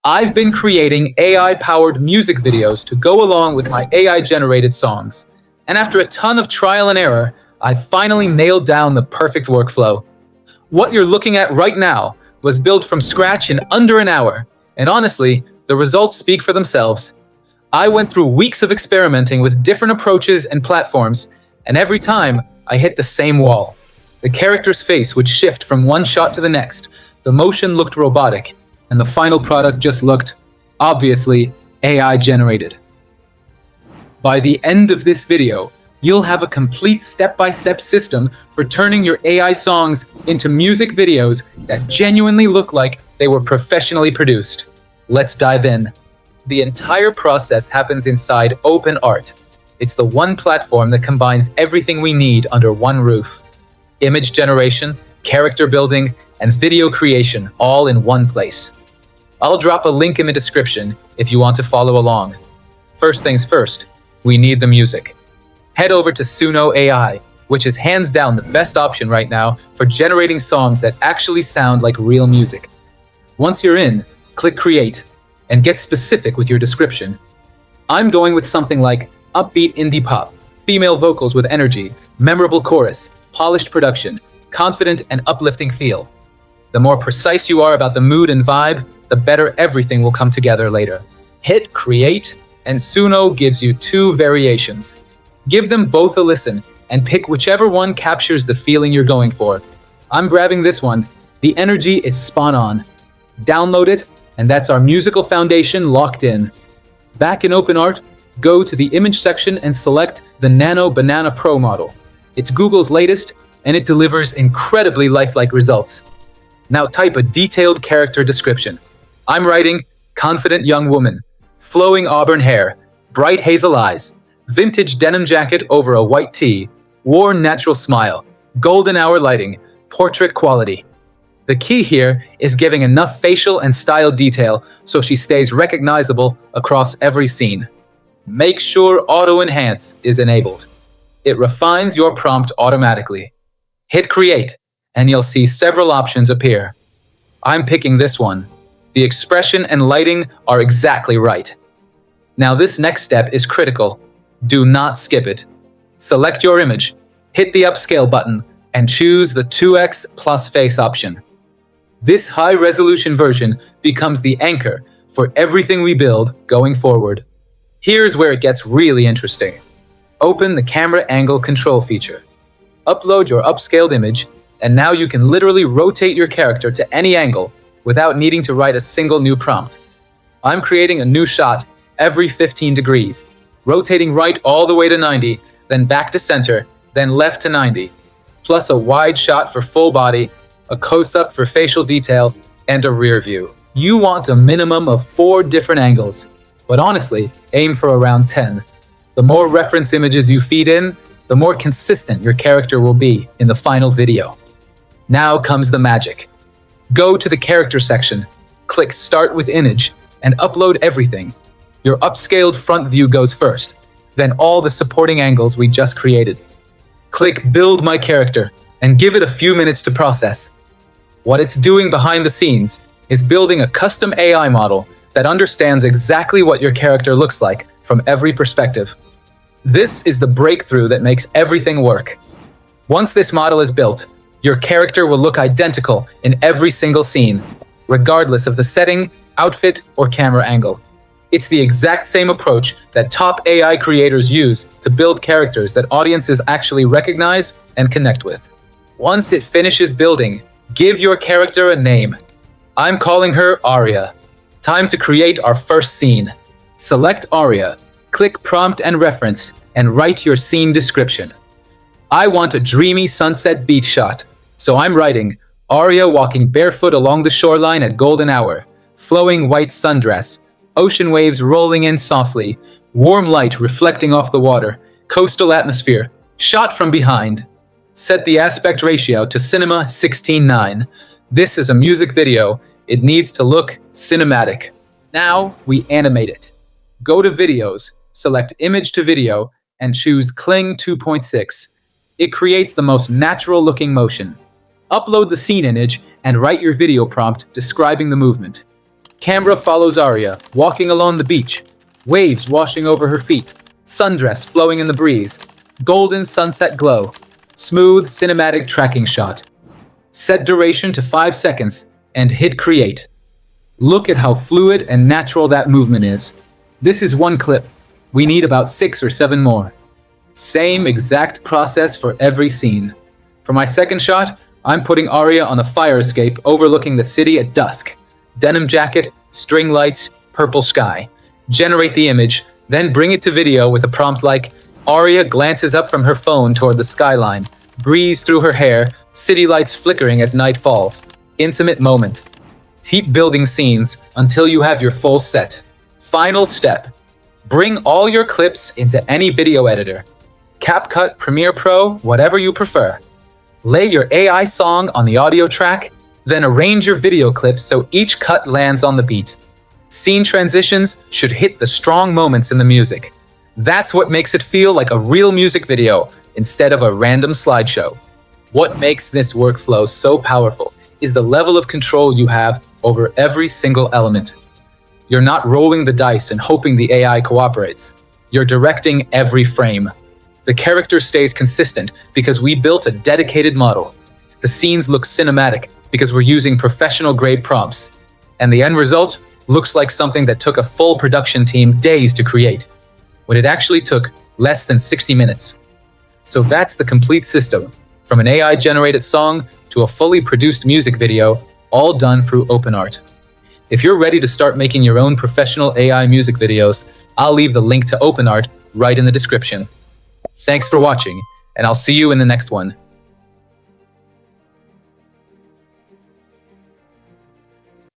I've been creating AI-powered music videos to go along with my AI-generated songs. And after a ton of trial and error, I finally nailed down the perfect workflow. What you're looking at right now was built from scratch in under an hour, and honestly, the results speak for themselves. I went through weeks of experimenting with different approaches and platforms, and every time I hit the same wall. The character's face would shift from one shot to the next, the motion looked robotic, and the final product just looked, obviously, AI generated. By the end of this video, you'll have a complete step-by-step system for turning your AI songs into music videos that genuinely look like they were professionally produced. Let's dive in. The entire process happens inside OpenArt. It's the one platform that combines everything we need under one roof. Image generation, character building, and video creation all in one place. I'll drop a link in the description if you want to follow along. First things first, we need the music. Head over to Suno AI, which is hands down the best option right now for generating songs that actually sound like real music. Once you're in, click Create, and get specific with your description. I'm going with something like upbeat indie pop, female vocals with energy, memorable chorus, polished production, confident and uplifting feel. The more precise you are about the mood and vibe, the better everything will come together later. Hit Create, and Suno gives you two variations. Give them both a listen, and pick whichever one captures the feeling you're going for. I'm grabbing this one. The energy is spot on. Download it, and that's our musical foundation locked in. Back in OpenArt, go to the image section and select the Nano Banana Pro model. It's Google's latest, and it delivers incredibly lifelike results. Now type a detailed character description. I'm writing confident young woman, flowing auburn hair, bright hazel eyes, vintage denim jacket over a white tee, worn natural smile, golden hour lighting, portrait quality. The key here is giving enough facial and style detail so she stays recognizable across every scene. Make sure Auto Enhance is enabled. It refines your prompt automatically. Hit Create, and you'll see several options appear. I'm picking this one. The expression and lighting are exactly right. Now this next step is critical. Do not skip it. Select your image, hit the upscale button, and choose the 2x plus face option. This high-resolution version becomes the anchor for everything we build going forward. Here's where it gets really interesting. Open the camera angle control feature. Upload your upscaled image, and now you can literally rotate your character to any angle without needing to write a single new prompt. I'm creating a new shot every 15 degrees, rotating right all the way to 90, then back to center, then left to 90, plus a wide shot for full body, a close-up for facial detail, and a rear view. You want a minimum of 4 different angles, but honestly, aim for around 10. The more reference images you feed in, the more consistent your character will be in the final video. Now comes the magic. Go to the character section, click Start with Image, and upload everything. Your upscaled front view goes first, then all the supporting angles we just created. Click Build My Character, and give it a few minutes to process. What it's doing behind the scenes is building a custom AI model that understands exactly what your character looks like from every perspective. This is the breakthrough that makes everything work. Once this model is built, your character will look identical in every single scene, regardless of the setting, outfit, or camera angle. It's the exact same approach that top AI creators use to build characters that audiences actually recognize and connect with. Once it finishes building, give your character a name. I'm calling her Aria. Time to create our first scene. Select Aria, click Prompt and Reference, and write your scene description. I want a dreamy sunset beach shot, so I'm writing Aria walking barefoot along the shoreline at golden hour, flowing white sundress, ocean waves rolling in softly, warm light reflecting off the water, coastal atmosphere, shot from behind. Set the aspect ratio to Cinema 16:9. This is a music video. It needs to look cinematic. Now we animate it. Go to Videos, select Image to Video, and choose Kling 2.6. It creates the most natural-looking motion. Upload the scene image and write your video prompt describing the movement. Camera follows Aria, walking along the beach, waves washing over her feet, sundress flowing in the breeze, golden sunset glow, smooth cinematic tracking shot. Set duration to 5 seconds and hit create. Look at how fluid and natural that movement is. This is one clip. We need about 6 or 7 more. Same exact process for every scene. For my second shot, I'm putting Aria on a fire escape overlooking the city at dusk. Denim jacket, string lights, purple sky. Generate the image, then bring it to video with a prompt like, Aria glances up from her phone toward the skyline, breeze through her hair, city lights flickering as night falls. Intimate moment. Keep building scenes until you have your full set. Final step. Bring all your clips into any video editor. CapCut, Premiere Pro, whatever you prefer. Lay your AI song on the audio track, then arrange your video clips so each cut lands on the beat. Scene transitions should hit the strong moments in the music. That's what makes it feel like a real music video instead of a random slideshow. What makes this workflow so powerful is the level of control you have over every single element. You're not rolling the dice and hoping the AI cooperates. You're directing every frame. The character stays consistent because we built a dedicated model. The scenes look cinematic because we're using professional-grade prompts. And the end result looks like something that took a full production team days to create, when it actually took less than 60 minutes. So that's the complete system, from an AI-generated song to a fully produced music video, all done through OpenArt. If you're ready to start making your own professional AI music videos, I'll leave the link to OpenArt right in the description. Thanks for watching, and I'll see you in the next one.